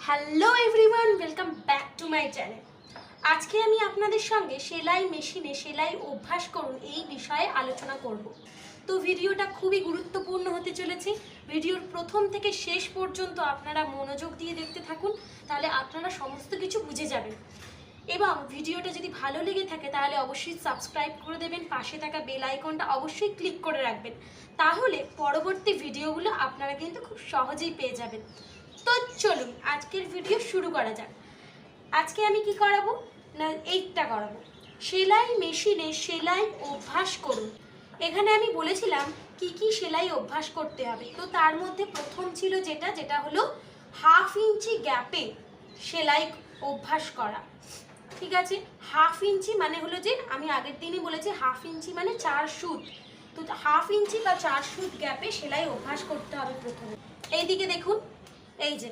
Hello everyone, welcome back to my channel. আজকে আমি আপনাদের সঙ্গে সেলাই মেশিনে সেলাই অভ্যাস করুন এই বিষয়ে আলোচনা করব। তো ভিডিওটা খুবই গুরুত্বপূর্ণ হতে চলেছে। ভিডিওর প্রথম থেকে শেষ পর্যন্ত আপনারা মনোযোগ দিয়ে দেখতে থাকুন, তাহলে আপনারা সমস্ত কিছু বুঝে যাবেন। এবং ভিডিওটা যদি ভালো লেগে থাকে তাহলে অবশ্যই সাবস্ক্রাইব করে দেবেন, পাশে থাকা বেল আইকনটা অবশ্যই ক্লিক করে রাখবেন, তাহলে পরবর্তী ভিডিওগুলো আপনারা কিন্তু খুব সহজেই পেয়ে যাবেন। তো চলুন আজকের ভিডিও শুরু করা যাক। আজকে আমি কি করাবো না, এইটা করাবো, সেলাই মেশিনে সেলাই অভ্যাস করুন। এখানে আমি বলেছিলাম কি কি সেলাই অভ্যাস করতে হবে। তো তার মধ্যে প্রথম ছিল যেটা হলো 1/2 ইঞ্চি গ্যাপে সেলাই অভ্যাস করা। ঠিক আছে, 1/2 ইঞ্চি মানে হলো যে আমি আগের দিনই বলেছি 1/2 ইঞ্চি মানে 4 সুত। তো 1/2 ইঞ্চি বা 4 সুত গ্যাপে সেলাই অভ্যাস করতে হবে প্রথমে। এইদিকে দেখুন, এই যে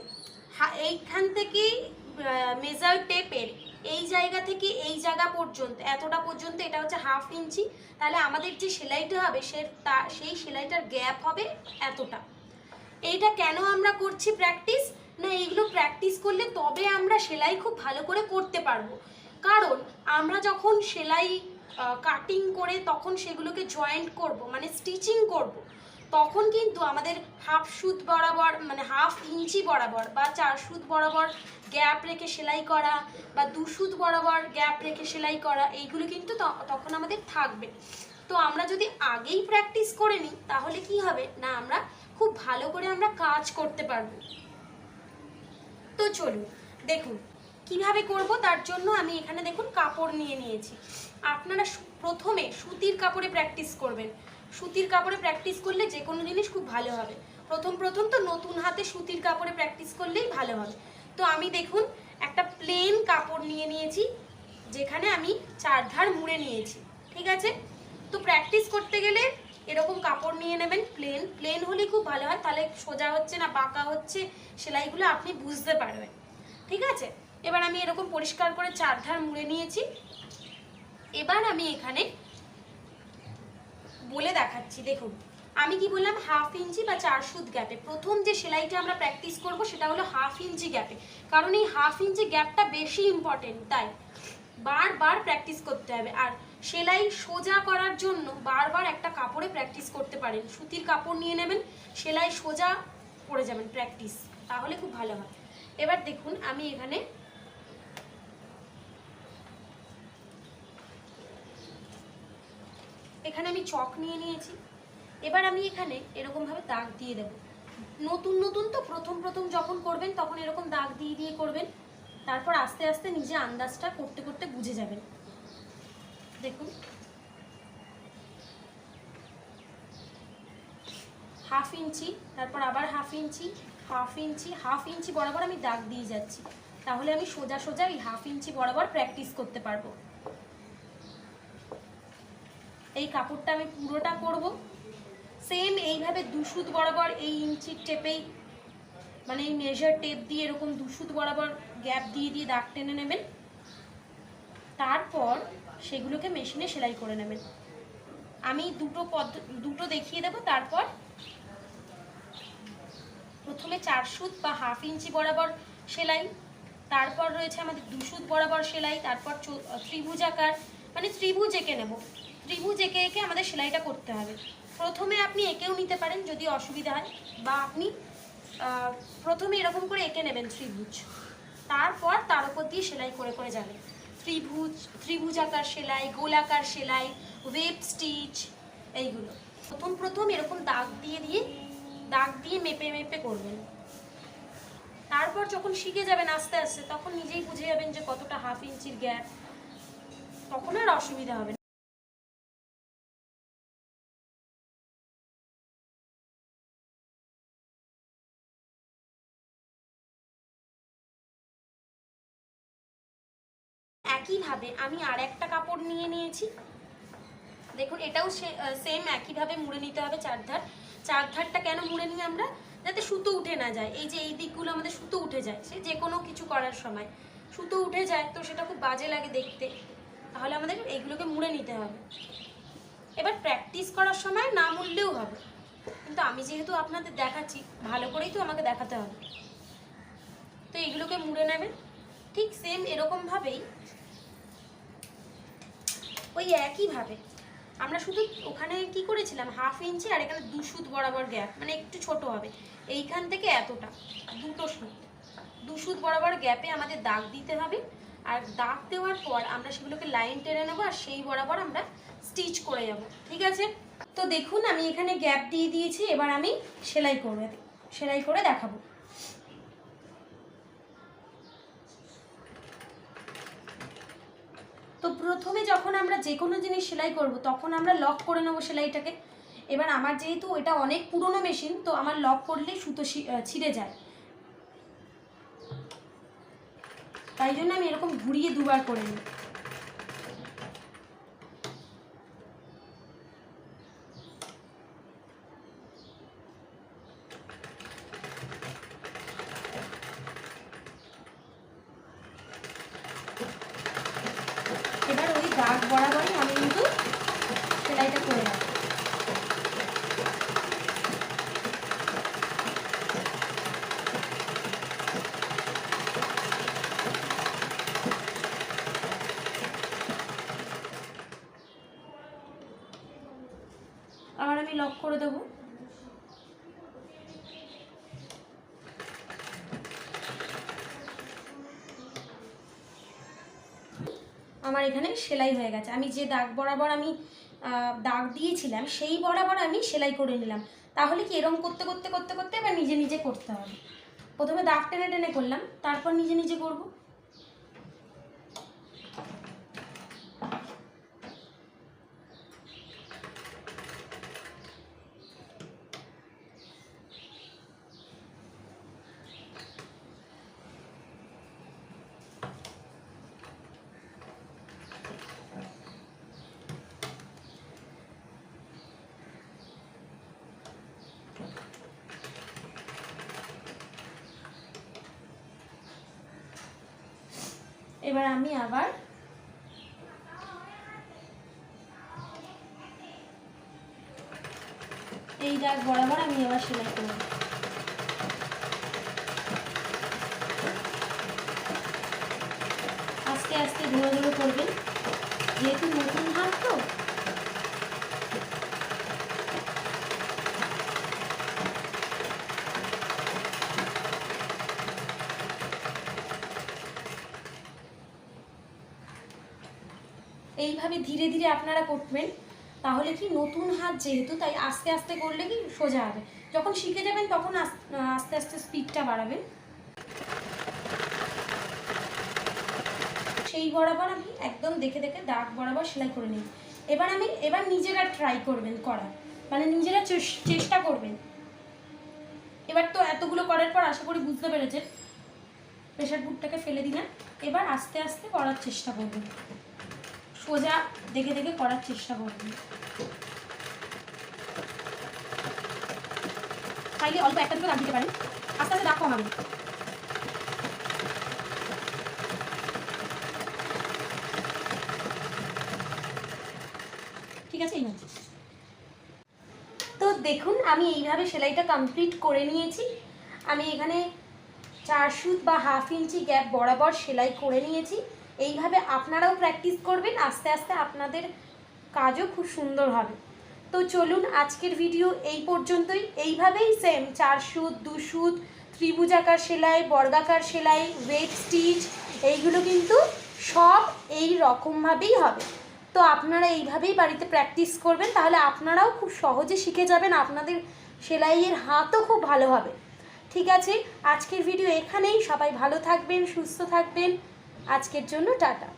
এইখান থেকে মেজার টেপের এই জায়গা থেকে এই জায়গা পর্যন্ত, এতটা পর্যন্ত, এটা হচ্ছে 1/2 ইঞ্চি। তাহলে আমাদের যে সেলাইটা হবে সেই সেলাইটার গ্যাপ হবে এতটা। এইটা কেন আমরা করছি প্র্যাকটিস না, এইগুলো প্র্যাকটিস করলে তবে আমরা সেলাই খুব ভালো করে করতে পারবো। কারণ আমরা যখন সেলাই কাটিং করে তখন সেগুলোকে জয়েন্ট করব, মানে স্টিচিং করব, তখন কিন্তু আমাদের 1/2 সুত বরাবর মানে 1/2 ইঞ্চি বরাবর বা 4 সুত বরাবর গ্যাপ রেখে সেলাই করা বা 2 সুত বরাবর গ্যাপ রেখে সেলাই করা, এইগুলো কিন্তু তখন আমাদের থাকবে। তো আমরা যদি আগেই প্র্যাকটিস করে নিই তাহলে কি হবে না, আমরা খুব ভালো করে আমরা কাজ করতে পারবো। তো চলুন দেখুন কিভাবে করব। তার জন্য আমি এখানে দেখুন কাপড় নিয়ে নিয়েছি। আপনারা প্রথমে সুতির কাপড়ে প্র্যাকটিস করবেন। সুতির কাপড়ে প্র্যাকটিস করলে যে কোনো জিনিস খুব ভালো হবে। প্রথম তো নতুন হাতে সুতির কাপড়ে প্র্যাকটিস করলেই ভালো হবে। তো আমি দেখুন একটা প্লেন কাপড় নিয়ে নিয়েছি, যেখানে আমি 4 ধার মুড়ে নিয়েছি। ঠিক আছে, তো প্র্যাকটিস করতে গেলে এরকম কাপড় নিয়ে নেবেন, প্লেন হলে খুব ভালো হয়, তাহলে সোজা হচ্ছে না বাঁকা হচ্ছে সেলাইগুলো আপনি বুঝতে পারবেন। ঠিক আছে, এবার আমি এরকম পরিষ্কার করে 4 ধার মুড়ে নিয়েছি। এবার আমি এখানে বলে দেখাচ্ছি। দেখুন আমি কি বললাম, 1/2 ইঞ্চি বা 4 সুত গ্যাপে প্রথম যে সেলাইটা আমরা প্র্যাকটিস করব সেটা হলো 1/2 ইঞ্চি গ্যাপে। কারণ এই 1/2 ইঞ্চি গ্যাপটা বেশি ইম্পর্টেন্ট, তাই বারবার প্র্যাকটিস করতে হবে। আর সেলাই সোজা করার জন্য বারবার একটা কাপড়ে প্র্যাকটিস করতে পারেন। সুতির কাপড় নিয়ে নেবেন, সেলাই সোজা করে যাবেন প্র্যাকটিস, তাহলে খুব ভালো হয়। এবার দেখুন আমি এখানে আমি চক নিয়ে নিয়েছি। এবার আমি এখানে এরকমভাবে দাগ দিয়ে দেব। নতুন তো প্রথম যখন করবেন তখন এরকম দাগ দিয়ে করবেন, তারপর আস্তে আস্তে নিজে আন্দাজটা করতে করতে বুঝে যাবেন। দেখুন 1/2 ইঞ্চি, তারপর আবার 1/2 ইঞ্চি, 1/2 ইঞ্চি, 1/2 ইঞ্চি বরাবর আমি দাগ দিয়ে যাচ্ছি। তাহলে আমি সোজা এই 1/2 ইঞ্চি বরাবর প্র্যাকটিস করতে পারবো। এই কাপড়টা আমি পুরোটা করব সেম এইভাবে 2 সুত বরাবর এই ইঞ্চির টেপেই, মানে এই মেজার টেপ দিয়ে এরকম 2 সুত বরাবর গ্যাপ দিয়ে দাগ টেনে নেবেন। তারপর সেগুলোকে মেশিনে সেলাই করে নেবেন। আমি দুটো দেখিয়ে দেবো। তারপর প্রথমে 4 সুত বা 1/2 ইঞ্চি বরাবর সেলাই, তারপর রয়েছে আমাদের 2 সুত বরাবর সেলাই, তারপর ত্রিভুজ আকার মানে ত্রিভুজ এঁকে নেব। ত্রিভুজ এঁকে আমাদের সেলাইটা করতে হবে। প্রথমে আপনি এঁকেও নিতে পারেন যদি অসুবিধা হয়, বা আপনি প্রথমে এরকম করে এঁকে নেবেন ত্রিভুজ, তারপর তার উপর দিয়ে সেলাই করে যাবেন। ত্রিভুজ আকার সেলাই, গোলাকার সেলাই, ওয়েব স্টিচ, এইগুলো প্রথম এরকম দাগ দিয়ে মেপে করবেন। তারপর যখন শিখে যাবেন আস্তে আস্তে তখন নিজেই বুঝে যাবেন যে কতটা 1/2 ইঞ্চির গ্যাপ, তখন আর অসুবিধা হবে না। একইভাবে আমি আর একটা কাপড় নিয়ে নিয়েছি। দেখুন এটাও সেম একইভাবে মুড়ে নিতে হবে 4 ধার। 4 ধারটা কেন মুড়ে নিই আমরা, যাতে সুতো উঠে না যায়। এই যে এই দিকগুলো আমাদের সুতো উঠে যায়, সে যে কোনো কিছু করার সময় সুতো উঠে যায়, তো সেটা খুব বাজে লাগে দেখতে, তাহলে আমাদের এইগুলোকে মুড়ে নিতে হবে। এবার প্র্যাকটিস করার সময় না মুড়লেও হবে, কিন্তু আমি যেহেতু আপনাদের দেখাচ্ছি ভালো করেই তো আমাকে দেখাতে হবে। তো এইগুলোকে মুড়ে নেবেন। ঠিক সেম এরকমভাবেই ওই একইভাবে আমরা শুধু ওখানে কি করেছিলাম 1/2 ইঞ্চি, আর এখানে 2 সুত বরাবর গ্যাপ, মানে একটু ছোট হবে, এইখান থেকে এতটা 2 সুত, 2 সুত বরাবর গ্যাপে আমাদের দাগ দিতে হবে। আর দাগ দেওয়ার পর আমরা সেগুলোকে লাইন টেনে নেবো, আর সেই বরাবর আমরা স্টিচ করে যাব। ঠিক আছে, তো দেখুন আমি এখানে গ্যাপ দিয়ে দিয়েছি। এবার আমি সেলাই করে দেখাবো। তো প্রথমে যখন আমরা যে কোনো জিনিস সেলাই করব তখন আমরা লক করে নেবো সেলাইটাকে। এবার আমার যেহেতু এটা অনেক পুরনো মেশিন, তো আমার লক করলেই সুতো ছিঁড়ে যায়, তাই জন্য আমি এরকম ঘুরিয়ে 2 বার করে নিই। এবার ওই দাগ বরাবরই আমি কিন্তু সেলাইটা করে রাখবো। আবার আমি লক করে দেবো। আমার এখানে সেলাই হয়ে গেছে। আমি যে দাগ বরাবর আমি দাগ দিয়েছিলাম সেই বরাবর আমি সেলাই করে নিলাম। তাহলে কি এরকম করতে করতে করতে করতে এবার নিজে নিজে করতে হবে। প্রথমে দাগ টেনে টেনে করলাম, তারপর নিজে নিজে করব। এবার আমি আবার এই দাগ বরাবর আমি আবার সেলাই করব। আস্তে আস্তে ধীরে ধীরে করবেন, যেহেতু নতুন হাত তো। এইভাবে ধীরে ধীরে আপনারা করবেন, তাহলে কি নতুন হাত যেহেতু, তাই আস্তে আস্তে করলে কি সোজা হবে। যখন শিখে যাবেন তখন আস্তে আস্তে স্পিডটা বাড়াবেন। সেই বরাবর আমি একদম দেখে দেখে দাগ বরাবর সেলাই করে নিই। এবার নিজেরা ট্রাই করবেন করার, মানে নিজেরা চেষ্টা করবেন। এবার তো এতগুলো করার পর আশা করি বুঝতে পেরেছেন। প্রেশার কুকারটাকে ফেলে দিলেন। এবার আস্তে আস্তে করার চেষ্টা করবেন, সোজা দেখে দেখে করার চেষ্টা করবেন। চাইলে অল্প একটা দুটো দাগ দিতে পারেন, আস্তে আস্তে দাগ কমাবেন। ঠিক আছে, এই হচ্ছে। তো দেখুন আমি এইভাবে সেলাইটা কমপ্লিট করে নিয়েছি। আমি এখানে 4 সুত বা 1/2 ইঞ্চি গ্যাপ বরাবর সেলাই করে নিয়েছি। এইভাবে আপনারাও প্র্যাকটিস করবেন, আস্তে আস্তে আপনাদের কাজও খুব সুন্দর হবে। তো চলুন আজকের ভিডিও এই পর্যন্তই। এইভাবেই সেম 4 সুত, 2 সুত, ত্রিভুজাকার সেলাই, বর্গাকার সেলাই, ওয়েট স্টিচ, এইগুলো কিন্তু সব এই রকমভাবেই হবে। তো আপনারা এইভাবেই বাড়িতে প্র্যাকটিস করবেন, তাহলে আপনারাও খুব সহজে শিখে যাবেন, আপনাদের সেলাইয়ের হাতও খুব ভালো হবে। ঠিক আছে, আজকের ভিডিও এখানেই। সবাই ভালো থাকবেন, সুস্থ থাকবেন। আজকের জন্য টাটা।